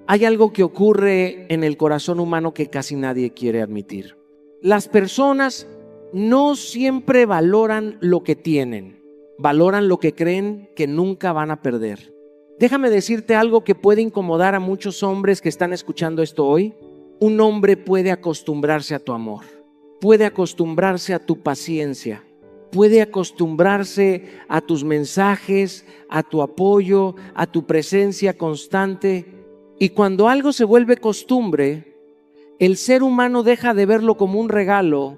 Hay algo que ocurre en el corazón humano que casi nadie quiere admitir. Las personas no siempre valoran lo que tienen, valoran lo que creen que nunca van a perder. Déjame decirte algo que puede incomodar a muchos hombres que están escuchando esto hoy. Un hombre puede acostumbrarse a tu amor, puede acostumbrarse a tu paciencia, puede acostumbrarse a tus mensajes, a tu apoyo, a tu presencia constante. Y cuando algo se vuelve costumbre, el ser humano deja de verlo como un regalo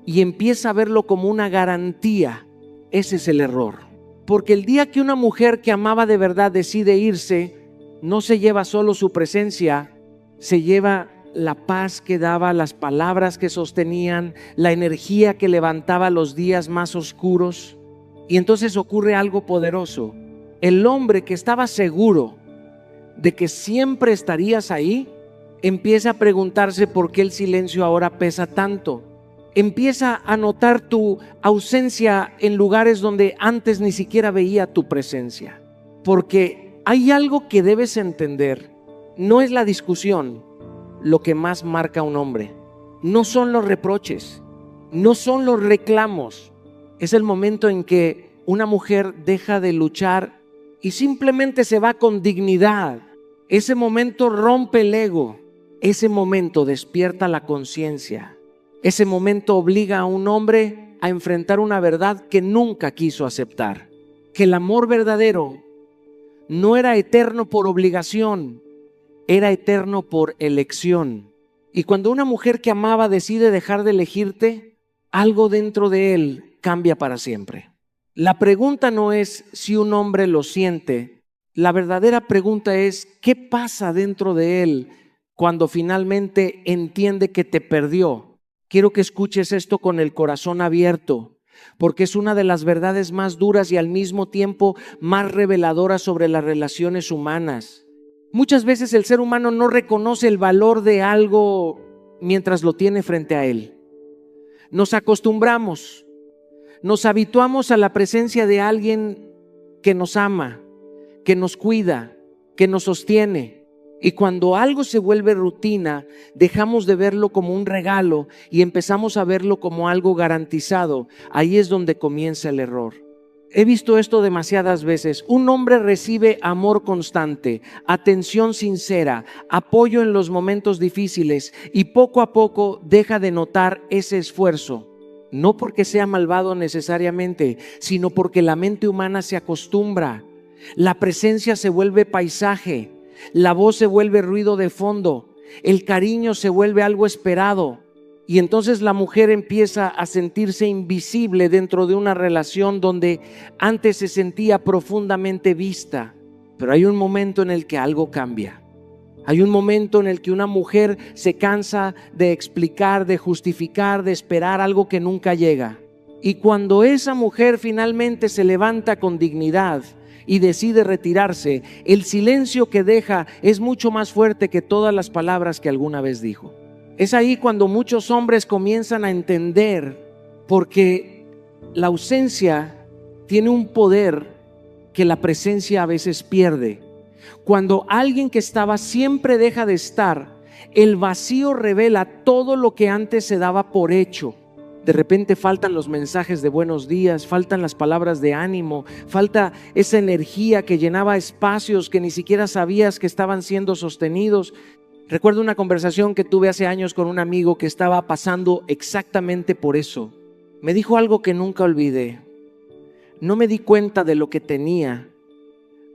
y empieza a verlo como una garantía. Ese es el error. Porque el día que una mujer que amaba de verdad decide irse, no se lleva solo su presencia, se lleva la paz que daba, las palabras que sostenían, la energía que levantaba los días más oscuros. Y entonces ocurre algo poderoso. El hombre que estaba seguro de que siempre estarías ahí, empieza a preguntarse por qué el silencio ahora pesa tanto. Empieza a notar tu ausencia en lugares donde antes ni siquiera veía tu presencia. Porque hay algo que debes entender. No es la discusión lo que más marca a un hombre. No son los reproches, no son los reclamos. Es el momento en que una mujer deja de luchar y simplemente se va con dignidad. Ese momento rompe el ego. Ese momento despierta la conciencia. Ese momento obliga a un hombre a enfrentar una verdad que nunca quiso aceptar. Que el amor verdadero no era eterno por obligación, era eterno por elección. Y cuando una mujer que amaba decide dejar de elegirte, algo dentro de él cambia para siempre. La pregunta no es si un hombre lo siente. La verdadera pregunta es ¿qué pasa dentro de él cuando finalmente entiende que te perdió? Quiero que escuches esto con el corazón abierto, porque es una de las verdades más duras y al mismo tiempo más reveladoras sobre las relaciones humanas. Muchas veces el ser humano no reconoce el valor de algo mientras lo tiene frente a él. Nos acostumbramos, nos habituamos a la presencia de alguien que nos ama, que nos cuida, que nos sostiene. Y cuando algo se vuelve rutina, dejamos de verlo como un regalo y empezamos a verlo como algo garantizado. Ahí es donde comienza el error. He visto esto demasiadas veces. Un hombre recibe amor constante, atención sincera, apoyo en los momentos difíciles y poco a poco deja de notar ese esfuerzo. No porque sea malvado necesariamente, sino porque la mente humana se acostumbra. La presencia se vuelve paisaje. La voz se vuelve ruido de fondo, el cariño se vuelve algo esperado y entonces la mujer empieza a sentirse invisible dentro de una relación donde antes se sentía profundamente vista. Pero hay un momento en el que algo cambia. Hay un momento en el que una mujer se cansa de explicar, de justificar, de esperar algo que nunca llega. Y cuando esa mujer finalmente se levanta con dignidad y decide retirarse, el silencio que deja es mucho más fuerte que todas las palabras que alguna vez dijo. Es ahí cuando muchos hombres comienzan a entender, porque la ausencia tiene un poder que la presencia a veces pierde. Cuando alguien que estaba siempre deja de estar, el vacío revela todo lo que antes se daba por hecho. De repente faltan los mensajes de buenos días, faltan las palabras de ánimo, falta esa energía que llenaba espacios que ni siquiera sabías que estaban siendo sostenidos. Recuerdo una conversación que tuve hace años con un amigo que estaba pasando exactamente por eso. Me dijo algo que nunca olvidé. No me di cuenta de lo que tenía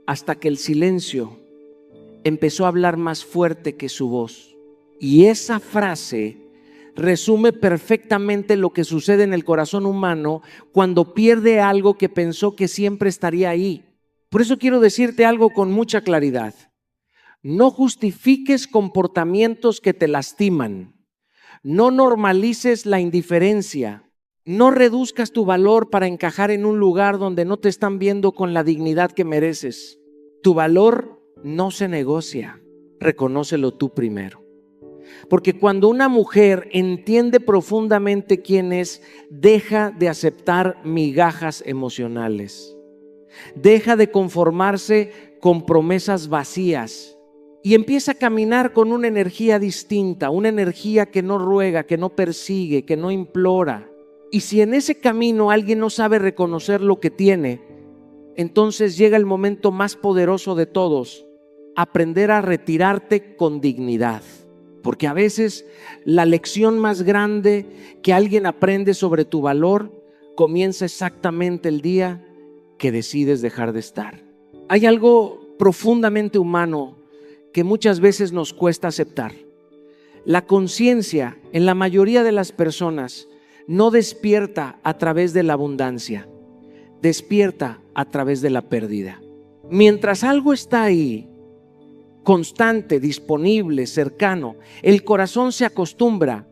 hasta que el silencio empezó a hablar más fuerte que su voz. Y esa frase resume perfectamente lo que sucede en el corazón humano cuando pierde algo que pensó que siempre estaría ahí. Por eso quiero decirte algo con mucha claridad. No justifiques comportamientos que te lastiman. No normalices la indiferencia. No reduzcas tu valor para encajar en un lugar donde no te están viendo con la dignidad que mereces. Tu valor no se negocia. Reconócelo tú primero. Porque cuando una mujer entiende profundamente quién es, deja de aceptar migajas emocionales. Deja de conformarse con promesas vacías y empieza a caminar con una energía distinta, una energía que no ruega, que no persigue, que no implora. Y si en ese camino alguien no sabe reconocer lo que tiene, entonces llega el momento más poderoso de todos: aprender a retirarte con dignidad. Porque a veces la lección más grande que alguien aprende sobre tu valor comienza exactamente el día que decides dejar de estar. Hay algo profundamente humano que muchas veces nos cuesta aceptar. La conciencia en la mayoría de las personas no despierta a través de la abundancia, despierta a través de la pérdida. Mientras algo está ahí, constante, disponible, cercano, el corazón se acostumbra.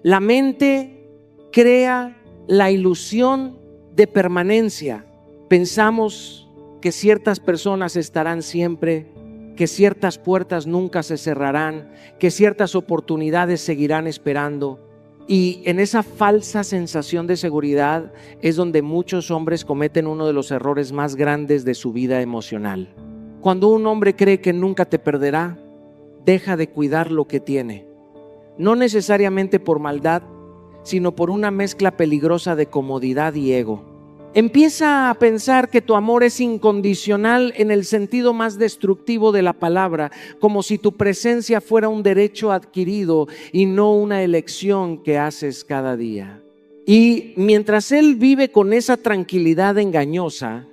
La mente crea la ilusión de permanencia. Pensamos que ciertas personas estarán siempre, que ciertas puertas nunca se cerrarán, que ciertas oportunidades seguirán esperando. Y en esa falsa sensación de seguridad es donde muchos hombres cometen uno de los errores más grandes de su vida emocional. Cuando un hombre cree que nunca te perderá, deja de cuidar lo que tiene. No necesariamente por maldad, sino por una mezcla peligrosa de comodidad y ego. Empieza a pensar que tu amor es incondicional en el sentido más destructivo de la palabra, como si tu presencia fuera un derecho adquirido y no una elección que haces cada día. Y mientras él vive con esa tranquilidad engañosa,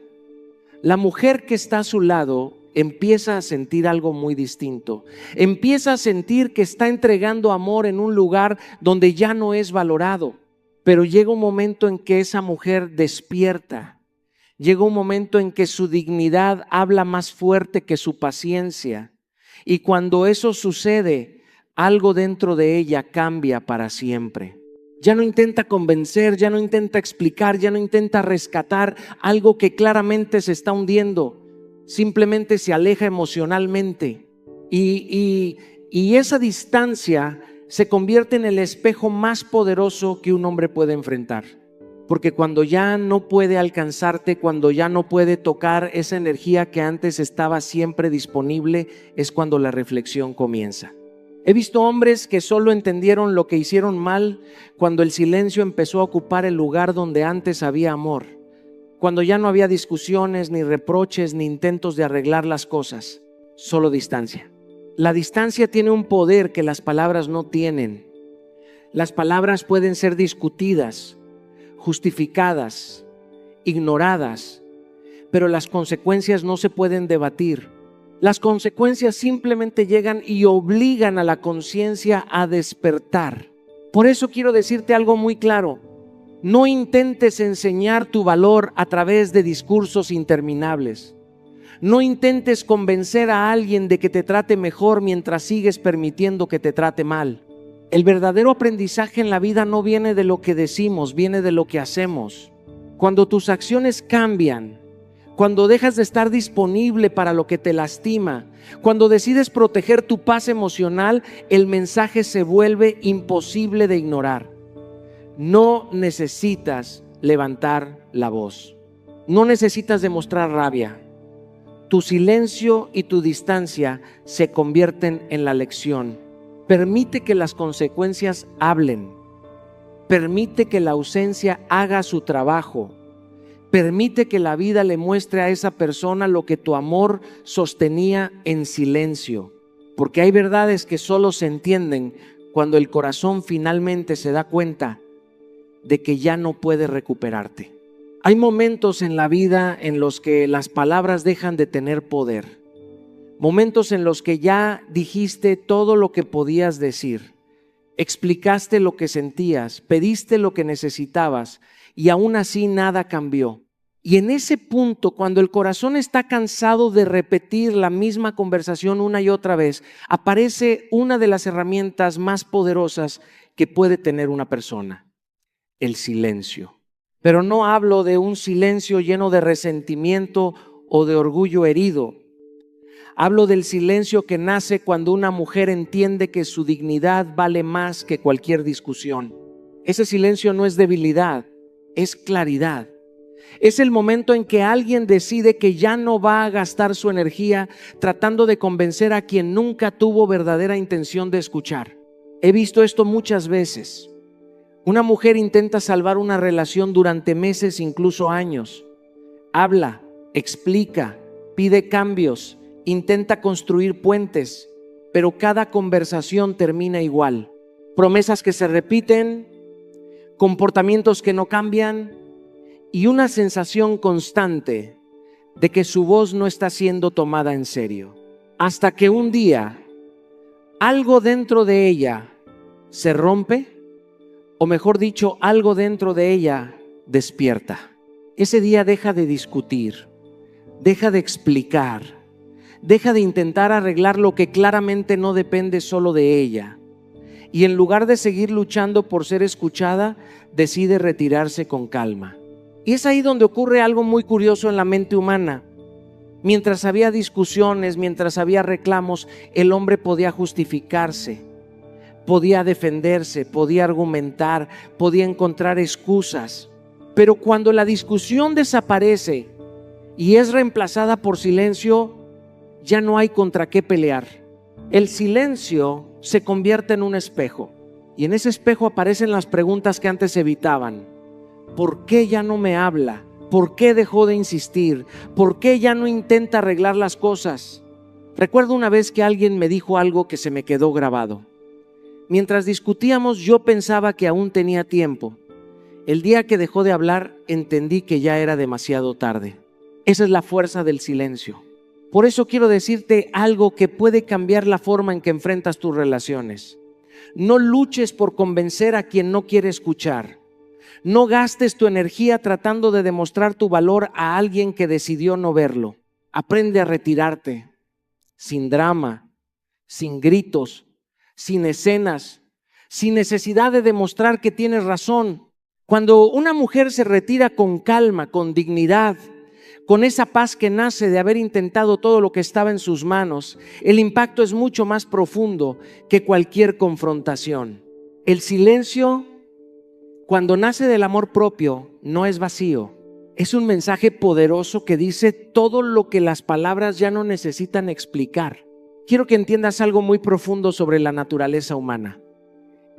la mujer que está a su lado empieza a sentir algo muy distinto. Empieza a sentir que está entregando amor en un lugar donde ya no es valorado. Pero llega un momento en que esa mujer despierta. Llega un momento en que su dignidad habla más fuerte que su paciencia. Y cuando eso sucede, algo dentro de ella cambia para siempre. Ya no intenta convencer, ya no intenta explicar, ya no intenta rescatar algo que claramente se está hundiendo. Simplemente se aleja emocionalmente. Y esa distancia se convierte en el espejo más poderoso que un hombre puede enfrentar. Porque cuando ya no puede alcanzarte, cuando ya no puede tocar esa energía que antes estaba siempre disponible, es cuando la reflexión comienza. He visto hombres que solo entendieron lo que hicieron mal cuando el silencio empezó a ocupar el lugar donde antes había amor. Cuando ya no había discusiones, ni reproches, ni intentos de arreglar las cosas, solo distancia. La distancia tiene un poder que las palabras no tienen. Las palabras pueden ser discutidas, justificadas, ignoradas, pero las consecuencias no se pueden debatir. Las consecuencias simplemente llegan y obligan a la conciencia a despertar. Por eso quiero decirte algo muy claro. No intentes enseñar tu valor a través de discursos interminables. No intentes convencer a alguien de que te trate mejor mientras sigues permitiendo que te trate mal. El verdadero aprendizaje en la vida no viene de lo que decimos, viene de lo que hacemos. Cuando tus acciones cambian, cuando dejas de estar disponible para lo que te lastima, cuando decides proteger tu paz emocional, el mensaje se vuelve imposible de ignorar. No necesitas levantar la voz. No necesitas demostrar rabia. Tu silencio y tu distancia se convierten en la lección. Permite que las consecuencias hablen. Permite que la ausencia haga su trabajo. Permite que la vida le muestre a esa persona lo que tu amor sostenía en silencio. Porque hay verdades que solo se entienden cuando el corazón finalmente se da cuenta de que ya no puede recuperarte. Hay momentos en la vida en los que las palabras dejan de tener poder. Momentos en los que ya dijiste todo lo que podías decir. Explicaste lo que sentías, pediste lo que necesitabas y aún así nada cambió. Y en ese punto, cuando el corazón está cansado de repetir la misma conversación una y otra vez, aparece una de las herramientas más poderosas que puede tener una persona: el silencio. Pero no hablo de un silencio lleno de resentimiento o de orgullo herido. Hablo del silencio que nace cuando una mujer entiende que su dignidad vale más que cualquier discusión. Ese silencio no es debilidad, es claridad. Es el momento en que alguien decide que ya no va a gastar su energía tratando de convencer a quien nunca tuvo verdadera intención de escuchar. He visto esto muchas veces. Una mujer intenta salvar una relación durante meses, incluso años. Habla, explica, pide cambios, intenta construir puentes, pero cada conversación termina igual. Promesas que se repiten, comportamientos que no cambian y una sensación constante de que su voz no está siendo tomada en serio. Hasta que un día algo dentro de ella se rompe, o mejor dicho, algo dentro de ella despierta. Ese día deja de discutir, deja de explicar, deja de intentar arreglar lo que claramente no depende solo de ella. Y en lugar de seguir luchando por ser escuchada, decide retirarse con calma. Y es ahí donde ocurre algo muy curioso en la mente humana. Mientras había discusiones, mientras había reclamos, el hombre podía justificarse, podía defenderse, podía argumentar, podía encontrar excusas. Pero cuando la discusión desaparece y es reemplazada por silencio, ya no hay contra qué pelear. El silencio se convierte en un espejo, y en ese espejo aparecen las preguntas que antes evitaban. ¿Por qué ya no me habla? ¿Por qué dejó de insistir? ¿Por qué ya no intenta arreglar las cosas? Recuerdo una vez que alguien me dijo algo que se me quedó grabado. Mientras discutíamos, yo pensaba que aún tenía tiempo. El día que dejó de hablar, entendí que ya era demasiado tarde. Esa es la fuerza del silencio. Por eso quiero decirte algo que puede cambiar la forma en que enfrentas tus relaciones. No luches por convencer a quien no quiere escuchar. No gastes tu energía tratando de demostrar tu valor a alguien que decidió no verlo. Aprende a retirarte, sin drama, sin gritos, sin escenas, sin necesidad de demostrar que tienes razón. Cuando una mujer se retira con calma, con dignidad, con esa paz que nace de haber intentado todo lo que estaba en sus manos, el impacto es mucho más profundo que cualquier confrontación. El silencio, cuando nace del amor propio, no es vacío. Es un mensaje poderoso que dice todo lo que las palabras ya no necesitan explicar. Quiero que entiendas algo muy profundo sobre la naturaleza humana.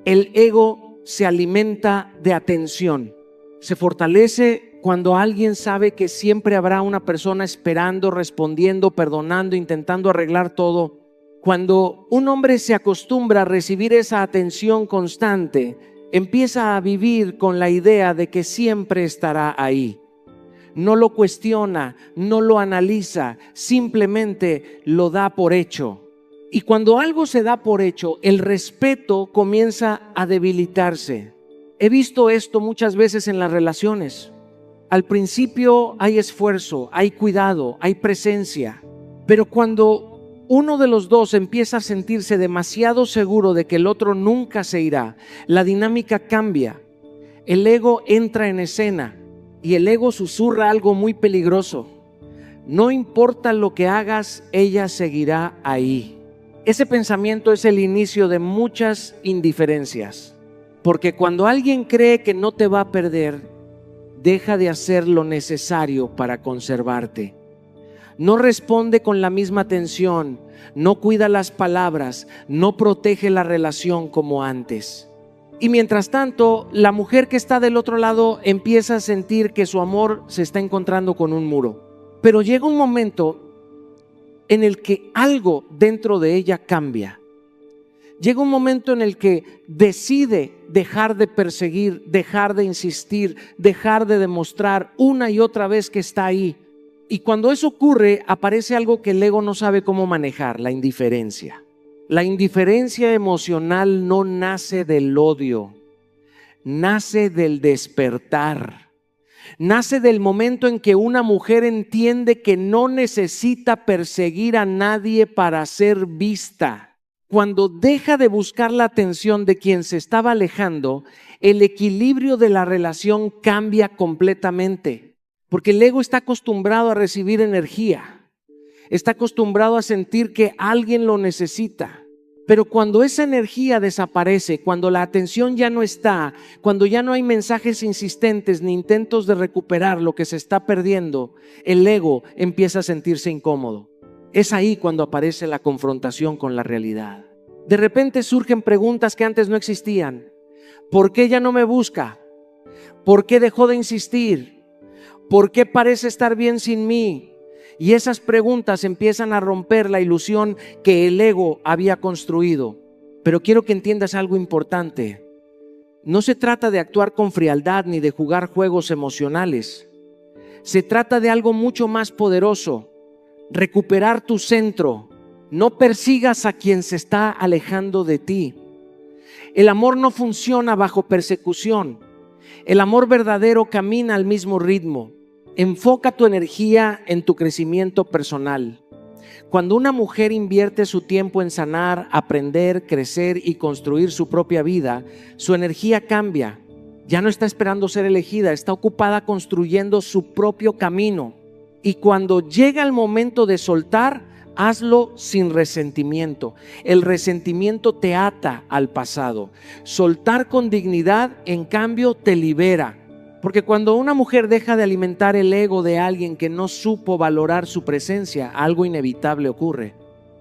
El ego se alimenta de atención. Se fortalece cuando alguien sabe que siempre habrá una persona esperando, respondiendo, perdonando, intentando arreglar todo. Cuando un hombre se acostumbra a recibir esa atención constante, empieza a vivir con la idea de que siempre estará ahí. No lo cuestiona, no lo analiza, simplemente lo da por hecho. Y cuando algo se da por hecho, el respeto comienza a debilitarse. He visto esto muchas veces en las relaciones. Al principio hay esfuerzo, hay cuidado, hay presencia, pero cuando uno de los dos empieza a sentirse demasiado seguro de que el otro nunca se irá, la dinámica cambia. El ego entra en escena y el ego susurra algo muy peligroso. No importa lo que hagas, ella seguirá ahí. Ese pensamiento es el inicio de muchas indiferencias, porque cuando alguien cree que no te va a perder, deja de hacer lo necesario para conservarte. No responde con la misma atención, no cuida las palabras, no protege la relación como antes. Y mientras tanto, la mujer que está del otro lado empieza a sentir que su amor se está encontrando con un muro. Pero llega un momento en el que algo dentro de ella cambia. Llega un momento en el que decide dejar de perseguir, dejar de insistir, dejar de demostrar una y otra vez que está ahí. Y cuando eso ocurre, aparece algo que el ego no sabe cómo manejar: la indiferencia. La indiferencia emocional no nace del odio, nace del despertar. Nace del momento en que una mujer entiende que no necesita perseguir a nadie para ser vista. Cuando deja de buscar la atención de quien se estaba alejando, el equilibrio de la relación cambia completamente. Porque el ego está acostumbrado a recibir energía, está acostumbrado a sentir que alguien lo necesita. Pero cuando esa energía desaparece, cuando la atención ya no está, cuando ya no hay mensajes insistentes ni intentos de recuperar lo que se está perdiendo, el ego empieza a sentirse incómodo. Es ahí cuando aparece la confrontación con la realidad. De repente surgen preguntas que antes no existían. ¿Por qué ya no me busca? ¿Por qué dejó de insistir? ¿Por qué parece estar bien sin mí? Y esas preguntas empiezan a romper la ilusión que el ego había construido. Pero quiero que entiendas algo importante. No se trata de actuar con frialdad ni de jugar juegos emocionales. Se trata de algo mucho más poderoso. Recuperar tu centro. No persigas a quien se está alejando de ti. El amor no funciona bajo persecución. El amor verdadero camina al mismo ritmo. Enfoca tu energía en tu crecimiento personal. Cuando una mujer invierte su tiempo en sanar, aprender, crecer y construir su propia vida, su energía cambia. Ya no está esperando ser elegida, está ocupada construyendo su propio camino. Y cuando llega el momento de soltar, hazlo sin resentimiento. El resentimiento te ata al pasado. Soltar con dignidad, en cambio, te libera. Porque cuando una mujer deja de alimentar el ego de alguien que no supo valorar su presencia, algo inevitable ocurre.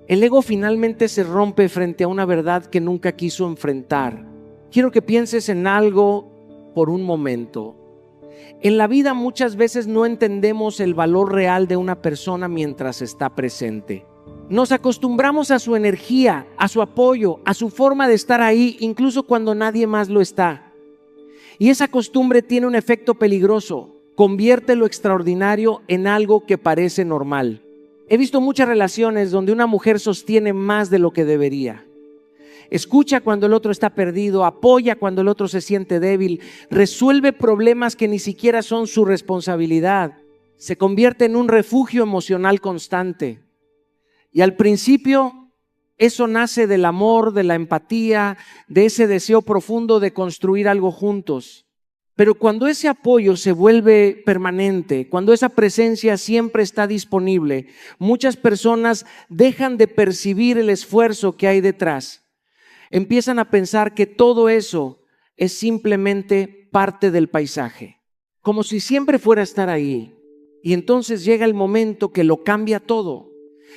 El ego finalmente se rompe frente a una verdad que nunca quiso enfrentar. Quiero que pienses en algo por un momento. En la vida muchas veces no entendemos el valor real de una persona mientras está presente. Nos acostumbramos a su energía, a su apoyo, a su forma de estar ahí, incluso cuando nadie más lo está. Y esa costumbre tiene un efecto peligroso. Convierte lo extraordinario en algo que parece normal. He visto muchas relaciones donde una mujer sostiene más de lo que debería. Escucha cuando el otro está perdido, apoya cuando el otro se siente débil, resuelve problemas que ni siquiera son su responsabilidad. Se convierte en un refugio emocional constante. Y al principio eso nace del amor, de la empatía, de ese deseo profundo de construir algo juntos. Pero cuando ese apoyo se vuelve permanente, cuando esa presencia siempre está disponible, muchas personas dejan de percibir el esfuerzo que hay detrás. Empiezan a pensar que todo eso es simplemente parte del paisaje, como si siempre fuera a estar ahí. Y entonces llega el momento que lo cambia todo.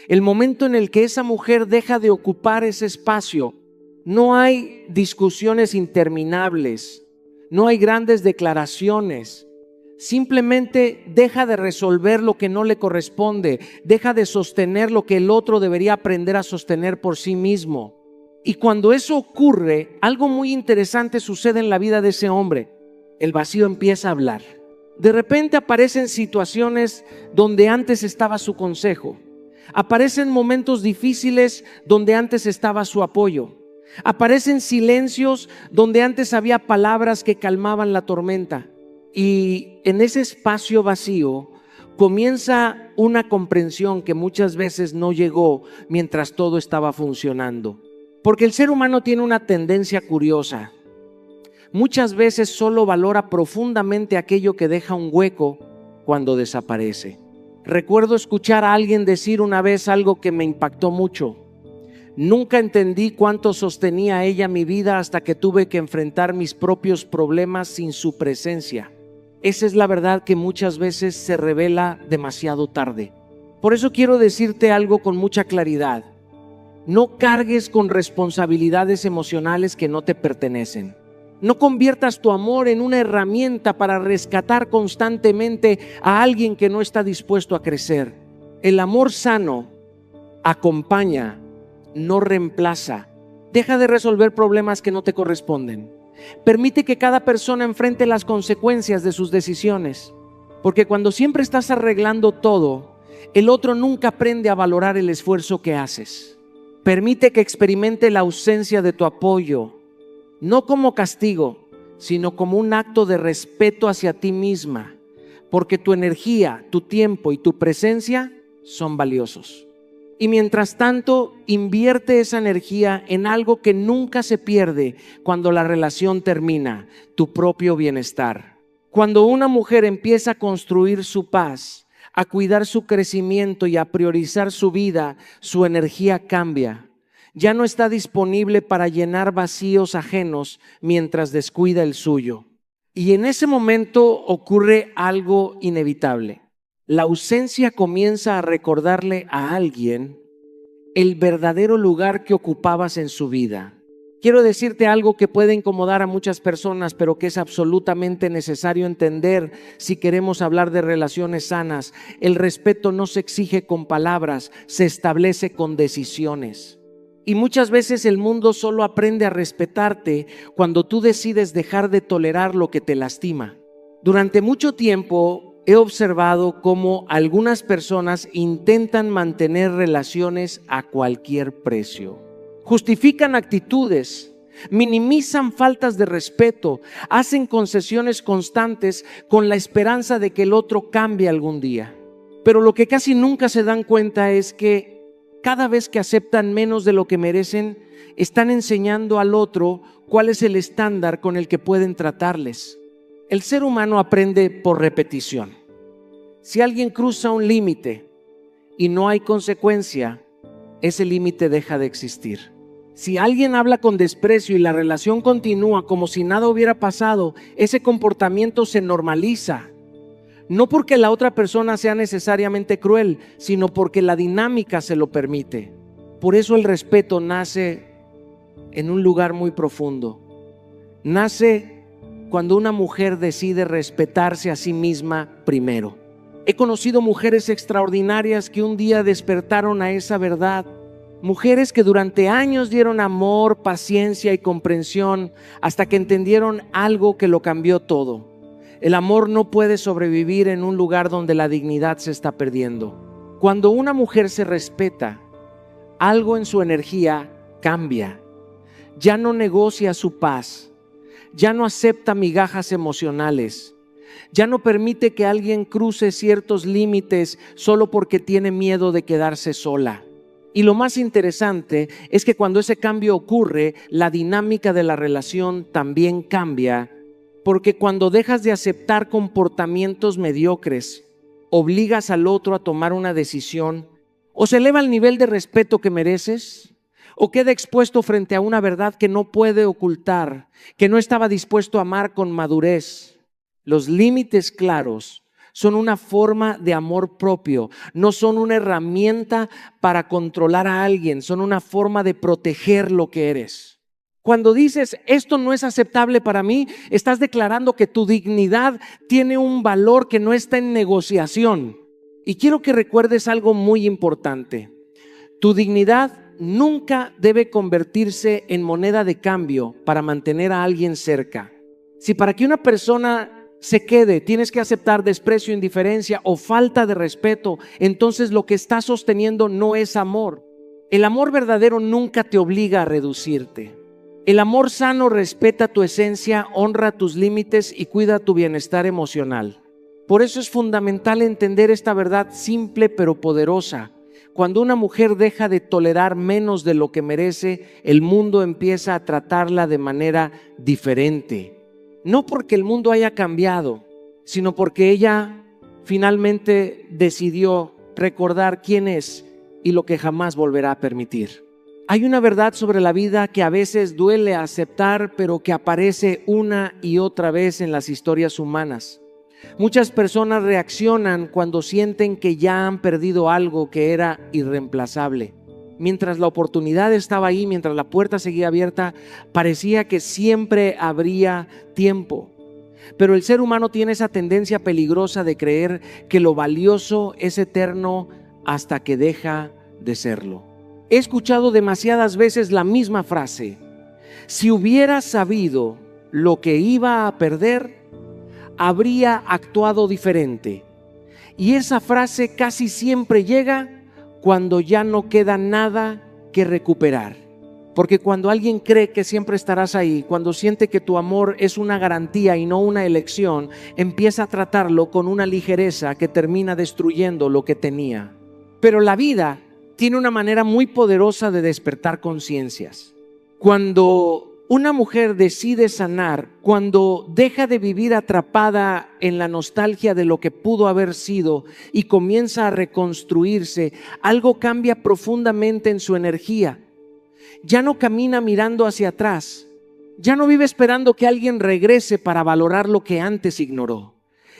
El momento en el que esa mujer deja de ocupar ese espacio. No hay discusiones interminables, no hay grandes declaraciones. Simplemente deja de resolver lo que no le corresponde, deja de sostener lo que el otro debería aprender a sostener por sí mismo. Y cuando eso ocurre, algo muy interesante sucede en la vida de ese hombre. El vacío empieza a hablar. De repente aparecen situaciones donde antes estaba su consejo. Aparecen momentos difíciles donde antes estaba su apoyo. Aparecen silencios donde antes había palabras que calmaban la tormenta. Y en ese espacio vacío comienza una comprensión que muchas veces no llegó mientras todo estaba funcionando. Porque el ser humano tiene una tendencia curiosa. Muchas veces solo valora profundamente aquello que deja un hueco cuando desaparece. Recuerdo escuchar a alguien decir una vez algo que me impactó mucho. Nunca entendí cuánto sostenía ella mi vida hasta que tuve que enfrentar mis propios problemas sin su presencia. Esa es la verdad que muchas veces se revela demasiado tarde. Por eso quiero decirte algo con mucha claridad. No cargues con responsabilidades emocionales que no te pertenecen. No conviertas tu amor en una herramienta para rescatar constantemente a alguien que no está dispuesto a crecer. El amor sano acompaña, no reemplaza. Deja de resolver problemas que no te corresponden. Permite que cada persona enfrente las consecuencias de sus decisiones. Porque cuando siempre estás arreglando todo, el otro nunca aprende a valorar el esfuerzo que haces. Permite que experimente la ausencia de tu apoyo. No como castigo, sino como un acto de respeto hacia ti misma, porque tu energía, tu tiempo y tu presencia son valiosos. Y mientras tanto, invierte esa energía en algo que nunca se pierde cuando la relación termina, tu propio bienestar. Cuando una mujer empieza a construir su paz, a cuidar su crecimiento y a priorizar su vida, su energía cambia. ya no está disponible para llenar vacíos ajenos mientras descuida el suyo. Y en ese momento ocurre algo inevitable. La ausencia comienza a recordarle a alguien el verdadero lugar que ocupabas en su vida. Quiero decirte algo que puede incomodar a muchas personas, pero que es absolutamente necesario entender si queremos hablar de relaciones sanas. El respeto no se exige con palabras, se establece con decisiones. Y muchas veces el mundo solo aprende a respetarte cuando tú decides dejar de tolerar lo que te lastima. Durante mucho tiempo he observado cómo algunas personas intentan mantener relaciones a cualquier precio. Justifican actitudes, minimizan faltas de respeto, hacen concesiones constantes con la esperanza de que el otro cambie algún día. Pero lo que casi nunca se dan cuenta es que cada vez que aceptan menos de lo que merecen, están enseñando al otro cuál es el estándar con el que pueden tratarles. El ser humano aprende por repetición. Si alguien cruza un límite y no hay consecuencia, ese límite deja de existir. Si alguien habla con desprecio y la relación continúa como si nada hubiera pasado, ese comportamiento se normaliza. No porque la otra persona sea necesariamente cruel, sino porque la dinámica se lo permite. Por eso el respeto nace en un lugar muy profundo. Nace cuando una mujer decide respetarse a sí misma primero. He conocido mujeres extraordinarias que un día despertaron a esa verdad. Mujeres que durante años dieron amor, paciencia y comprensión hasta que entendieron algo que lo cambió todo. El amor no puede sobrevivir en un lugar donde la dignidad se está perdiendo. Cuando una mujer se respeta, algo en su energía cambia. Ya no negocia su paz, ya no acepta migajas emocionales, ya no permite que alguien cruce ciertos límites solo porque tiene miedo de quedarse sola. Y lo más interesante es que cuando ese cambio ocurre, la dinámica de la relación también cambia. Porque cuando dejas de aceptar comportamientos mediocres, obligas al otro a tomar una decisión, o se eleva el nivel de respeto que mereces, o queda expuesto frente a una verdad que no puede ocultar, que no estaba dispuesto a amar con madurez. Los límites claros son una forma de amor propio, no son una herramienta para controlar a alguien, son una forma de proteger lo que eres. Cuando dices, esto no es aceptable para mí, estás declarando que tu dignidad tiene un valor que no está en negociación. Y quiero que recuerdes algo muy importante. Tu dignidad nunca debe convertirse en moneda de cambio para mantener a alguien cerca. Si para que una persona se quede tienes que aceptar desprecio, indiferencia o falta de respeto, entonces lo que estás sosteniendo no es amor. El amor verdadero nunca te obliga a reducirte. El amor sano respeta tu esencia, honra tus límites y cuida tu bienestar emocional. Por eso es fundamental entender esta verdad simple pero poderosa. Cuando una mujer deja de tolerar menos de lo que merece, el mundo empieza a tratarla de manera diferente. No porque el mundo haya cambiado, sino porque ella finalmente decidió recordar quién es y lo que jamás volverá a permitir. Hay una verdad sobre la vida que a veces duele aceptar, pero que aparece una y otra vez en las historias humanas. Muchas personas reaccionan cuando sienten que ya han perdido algo que era irreemplazable. Mientras la oportunidad estaba ahí, mientras la puerta seguía abierta, parecía que siempre habría tiempo. Pero el ser humano tiene esa tendencia peligrosa de creer que lo valioso es eterno hasta que deja de serlo. He escuchado demasiadas veces la misma frase: si hubiera sabido lo que iba a perder, habría actuado diferente. Y esa frase casi siempre llega cuando ya no queda nada que recuperar. Porque cuando alguien cree que siempre estarás ahí, cuando siente que tu amor es una garantía y no una elección, empieza a tratarlo con una ligereza que termina destruyendo lo que tenía. Pero la vida tiene una manera muy poderosa de despertar conciencias. Cuando una mujer decide sanar, cuando deja de vivir atrapada en la nostalgia de lo que pudo haber sido y comienza a reconstruirse, algo cambia profundamente en su energía. ya no camina mirando hacia atrás, ya no vive esperando que alguien regrese para valorar lo que antes ignoró.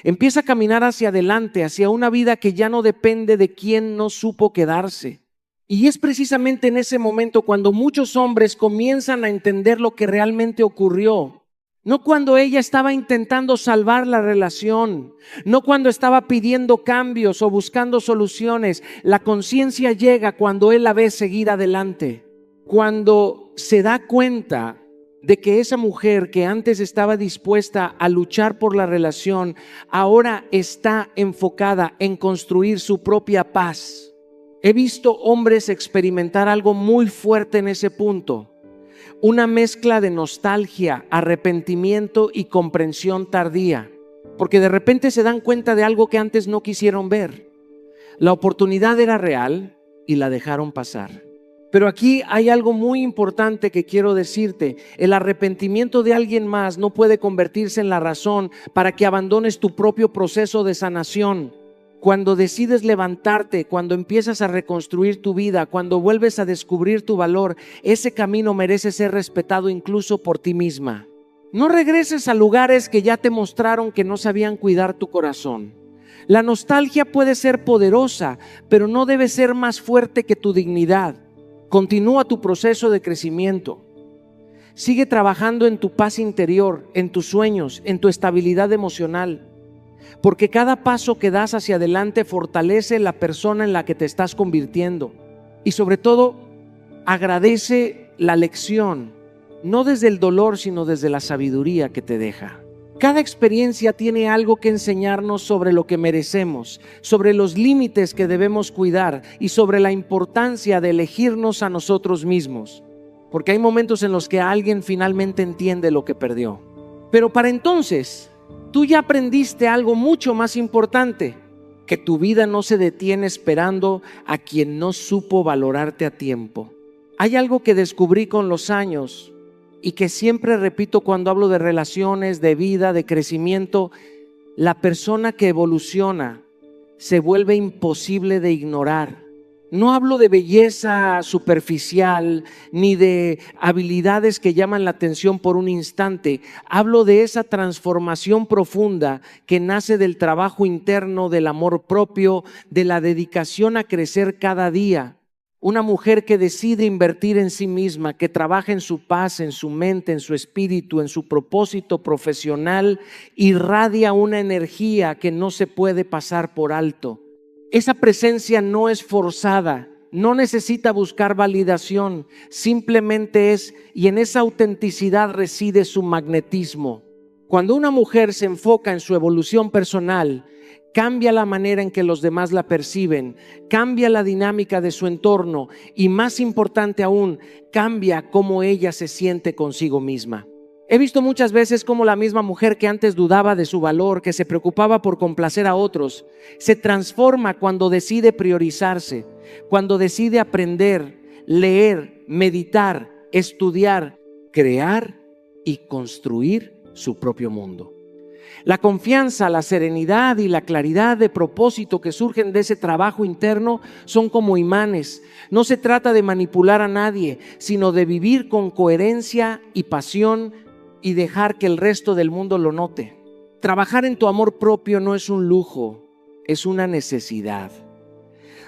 Empieza a caminar hacia adelante, hacia una vida que ya no depende de quien no supo quedarse. Y es precisamente en ese momento cuando muchos hombres comienzan a entender lo que realmente ocurrió. No cuando ella estaba intentando salvar la relación, no cuando estaba pidiendo cambios o buscando soluciones. La conciencia llega cuando él la ve seguir adelante. Cuando se da cuenta de que esa mujer que antes estaba dispuesta a luchar por la relación, ahora está enfocada en construir su propia paz. He visto hombres experimentar algo muy fuerte en ese punto. Una mezcla de nostalgia, arrepentimiento y comprensión tardía, porque de repente se dan cuenta de algo que antes no quisieron ver. La oportunidad era real y la dejaron pasar. Pero aquí hay algo muy importante que quiero decirte. El arrepentimiento de alguien más no puede convertirse en la razón para que abandones tu propio proceso de sanación. Cuando decides levantarte, cuando empiezas a reconstruir tu vida, cuando vuelves a descubrir tu valor, ese camino merece ser respetado incluso por ti misma. No regreses a lugares que ya te mostraron que no sabían cuidar tu corazón. La nostalgia puede ser poderosa, pero no debe ser más fuerte que tu dignidad. Continúa tu proceso de crecimiento. Sigue trabajando en tu paz interior, en tus sueños, en tu estabilidad emocional. Porque cada paso que das hacia adelante fortalece la persona en la que te estás convirtiendo. Y sobre todo, agradece la lección, no desde el dolor, sino desde la sabiduría que te deja. Cada experiencia tiene algo que enseñarnos sobre lo que merecemos, sobre los límites que debemos cuidar y sobre la importancia de elegirnos a nosotros mismos. Porque hay momentos en los que alguien finalmente entiende lo que perdió. Pero para entonces, tú ya aprendiste algo mucho más importante, que tu vida no se detiene esperando a quien no supo valorarte a tiempo. Hay algo que descubrí con los años y que siempre repito cuando hablo de relaciones, de vida, de crecimiento. La persona que evoluciona se vuelve imposible de ignorar. No hablo de belleza superficial ni de habilidades que llaman la atención por un instante. Hablo de esa transformación profunda que nace del trabajo interno, del amor propio, de la dedicación a crecer cada día. Una mujer que decide invertir en sí misma, que trabaja en su paz, en su mente, en su espíritu, en su propósito profesional, irradia una energía que no se puede pasar por alto. Esa presencia no es forzada, no necesita buscar validación, simplemente es, y en esa autenticidad reside su magnetismo. Cuando una mujer se enfoca en su evolución personal, cambia la manera en que los demás la perciben, cambia la dinámica de su entorno y, más importante aún, cambia cómo ella se siente consigo misma. He visto muchas veces cómo la misma mujer que antes dudaba de su valor, que se preocupaba por complacer a otros, se transforma cuando decide priorizarse, cuando decide aprender, leer, meditar, estudiar, crear y construir su propio mundo. La confianza, la serenidad y la claridad de propósito que surgen de ese trabajo interno son como imanes. No se trata de manipular a nadie, sino de vivir con coherencia y pasión y dejar que el resto del mundo lo note. Trabajar en tu amor propio no es un lujo, es una necesidad.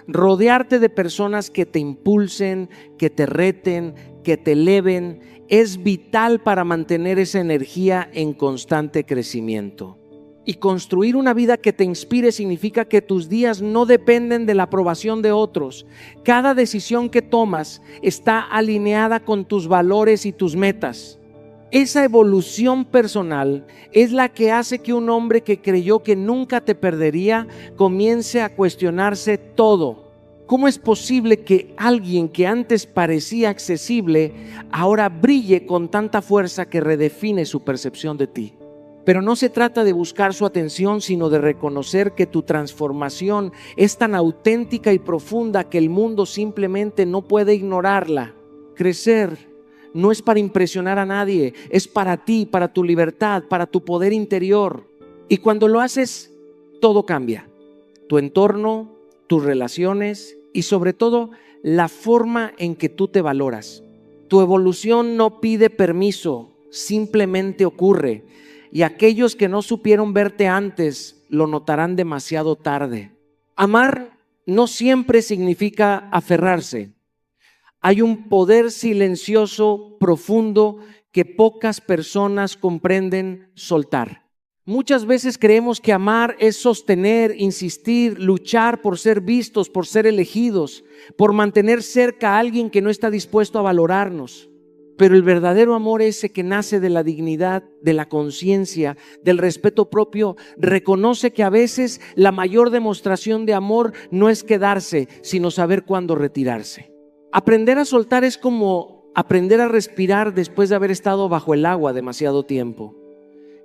Rodearte de personas que te impulsen, que te reten, que te eleven, es vital para mantener esa energía en constante crecimiento. Y construir una vida que te inspire significa que tus días no dependen de la aprobación de otros. Cada decisión que tomas está alineada con tus valores y tus metas. Esa evolución personal es la que hace que un hombre que creyó que nunca te perdería comience a cuestionarse todo. ¿Cómo es posible que alguien que antes parecía accesible ahora brille con tanta fuerza que redefine su percepción de ti? Pero no se trata de buscar su atención, sino de reconocer que tu transformación es tan auténtica y profunda que el mundo simplemente no puede ignorarla. Crecer no es para impresionar a nadie, es para ti, para tu libertad, para tu poder interior. Y cuando lo haces, todo cambia. Tu entorno, tus relaciones y sobre todo la forma en que tú te valoras. Tu evolución no pide permiso, simplemente ocurre. Y aquellos que no supieron verte antes lo notarán demasiado tarde. Amar no siempre significa aferrarse. Hay un poder silencioso, profundo, que pocas personas comprenden soltar. Muchas veces creemos que amar es sostener, insistir, luchar por ser vistos, por ser elegidos, por mantener cerca a alguien que no está dispuesto a valorarnos. Pero el verdadero amor, ese que nace de la dignidad, de la conciencia, del respeto propio, reconoce que a veces la mayor demostración de amor no es quedarse, sino saber cuándo retirarse. Aprender a soltar es como aprender a respirar después de haber estado bajo el agua demasiado tiempo.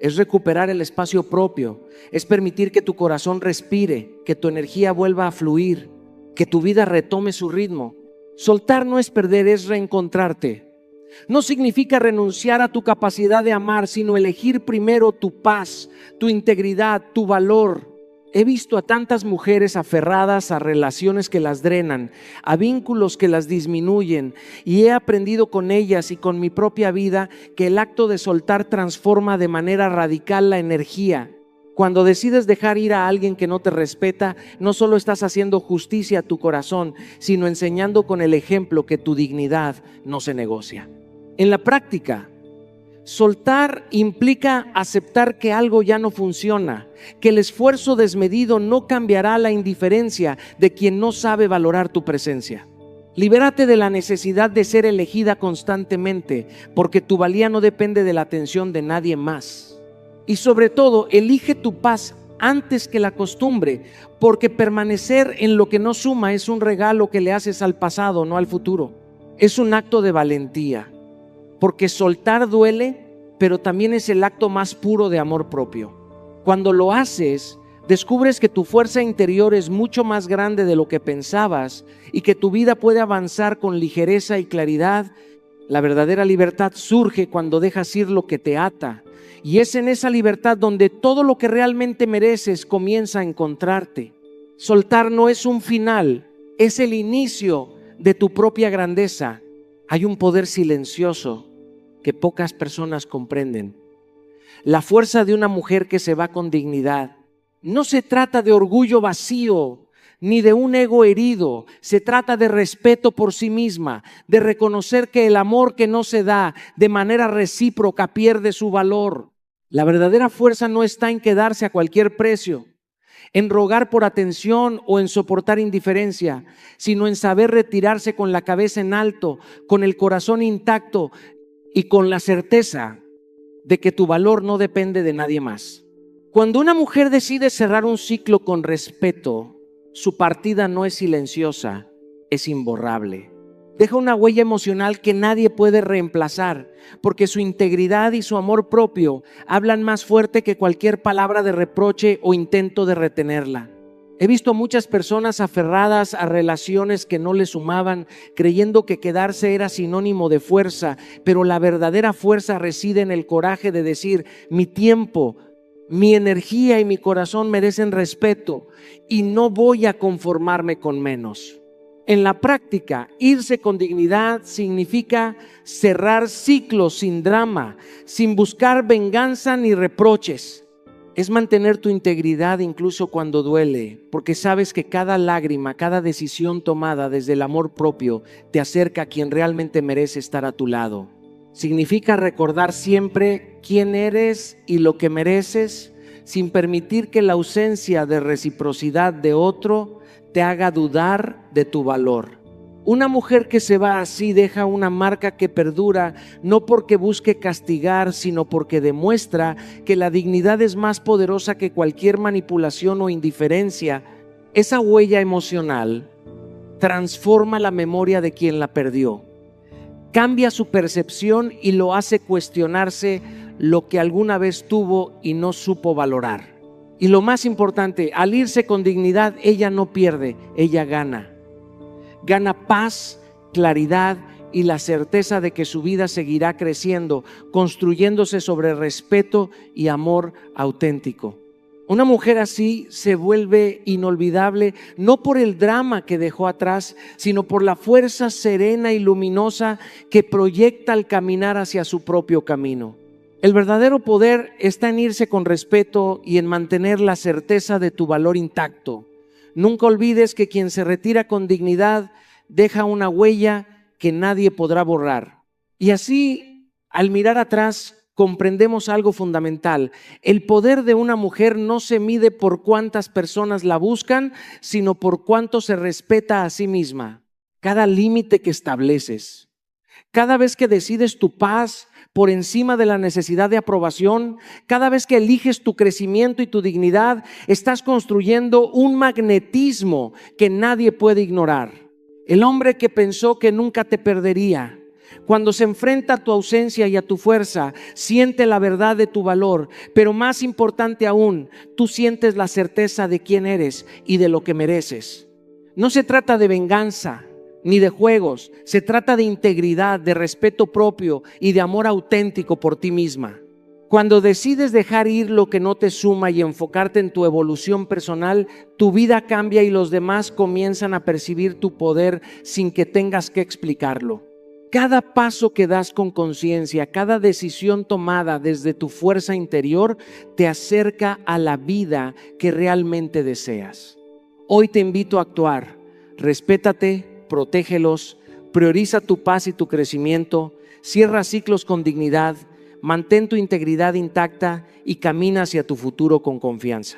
Es recuperar el espacio propio, es permitir que tu corazón respire, que tu energía vuelva a fluir, que tu vida retome su ritmo. Soltar no es perder, es reencontrarte. No significa renunciar a tu capacidad de amar, sino elegir primero tu paz, tu integridad, tu valor. He visto a tantas mujeres aferradas a relaciones que las drenan, a vínculos que las disminuyen, y he aprendido con ellas y con mi propia vida que el acto de soltar transforma de manera radical la energía. Cuando decides dejar ir a alguien que no te respeta, no solo estás haciendo justicia a tu corazón, sino enseñando con el ejemplo que tu dignidad no se negocia. En la práctica, soltar implica aceptar que algo ya no funciona, que el esfuerzo desmedido no cambiará la indiferencia de quien no sabe valorar tu presencia. Libérate de la necesidad de ser elegida constantemente, porque tu valía no depende de la atención de nadie más. Y sobre todo, elige tu paz antes que la costumbre, porque permanecer en lo que no suma es un regalo que le haces al pasado, no al futuro. Es un acto de valentía. Porque soltar duele, pero también es el acto más puro de amor propio. Cuando lo haces, descubres que tu fuerza interior es mucho más grande de lo que pensabas y que tu vida puede avanzar con ligereza y claridad. La verdadera libertad surge cuando dejas ir lo que te ata, y es en esa libertad donde todo lo que realmente mereces comienza a encontrarte. Soltar no es un final, es el inicio de tu propia grandeza. Hay un poder silencioso que pocas personas comprenden. La fuerza de una mujer que se va con dignidad. No se trata de orgullo vacío, ni de un ego herido. Se trata de respeto por sí misma, de reconocer que el amor que no se da de manera recíproca pierde su valor. La verdadera fuerza no está en quedarse a cualquier precio, en rogar por atención o en soportar indiferencia, sino en saber retirarse con la cabeza en alto, con el corazón intacto y con la certeza de que tu valor no depende de nadie más. Cuando una mujer decide cerrar un ciclo con respeto, su partida no es silenciosa, es imborrable. Deja una huella emocional que nadie puede reemplazar, porque su integridad y su amor propio hablan más fuerte que cualquier palabra de reproche o intento de retenerla. He visto muchas personas aferradas a relaciones que no les sumaban, creyendo que quedarse era sinónimo de fuerza, pero la verdadera fuerza reside en el coraje de decir: mi tiempo, mi energía y mi corazón merecen respeto y no voy a conformarme con menos. En la práctica, irse con dignidad significa cerrar ciclos sin drama, sin buscar venganza ni reproches. Es mantener tu integridad incluso cuando duele, porque sabes que cada lágrima, cada decisión tomada desde el amor propio te acerca a quien realmente merece estar a tu lado. Significa recordar siempre quién eres y lo que mereces, sin permitir que la ausencia de reciprocidad de otro te haga dudar de tu valor. Una mujer que se va así deja una marca que perdura, no porque busque castigar, sino porque demuestra que la dignidad es más poderosa que cualquier manipulación o indiferencia. Esa huella emocional transforma la memoria de quien la perdió, cambia su percepción y lo hace cuestionarse lo que alguna vez tuvo y no supo valorar. Y lo más importante, al irse con dignidad, ella no pierde, ella gana. Gana paz, claridad y la certeza de que su vida seguirá creciendo, construyéndose sobre respeto y amor auténtico. Una mujer así se vuelve inolvidable, no por el drama que dejó atrás, sino por la fuerza serena y luminosa que proyecta al caminar hacia su propio camino. El verdadero poder está en irse con respeto y en mantener la certeza de tu valor intacto. Nunca olvides que quien se retira con dignidad deja una huella que nadie podrá borrar. Y así, al mirar atrás, comprendemos algo fundamental. El poder de una mujer no se mide por cuántas personas la buscan, sino por cuánto se respeta a sí misma. Cada límite que estableces, cada vez que decides tu paz por encima de la necesidad de aprobación, cada vez que eliges tu crecimiento y tu dignidad, estás construyendo un magnetismo que nadie puede ignorar. El hombre que pensó que nunca te perdería, cuando se enfrenta a tu ausencia y a tu fuerza, siente la verdad de tu valor, pero más importante aún, tú sientes la certeza de quién eres y de lo que mereces. No se trata de venganza ni de juegos, se trata de integridad, de respeto propio y de amor auténtico por ti misma. Cuando decides dejar ir lo que no te suma y enfocarte en tu evolución personal, tu vida cambia y los demás comienzan a percibir tu poder sin que tengas que explicarlo. Cada paso que das con conciencia, cada decisión tomada desde tu fuerza interior te acerca a la vida que realmente deseas. Hoy te invito a actuar. Respétate, protégelos, prioriza tu paz y tu crecimiento, cierra ciclos con dignidad, mantén tu integridad intacta y camina hacia tu futuro con confianza.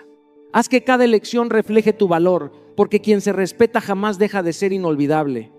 Haz que cada elección refleje tu valor, porque quien se respeta jamás deja de ser inolvidable.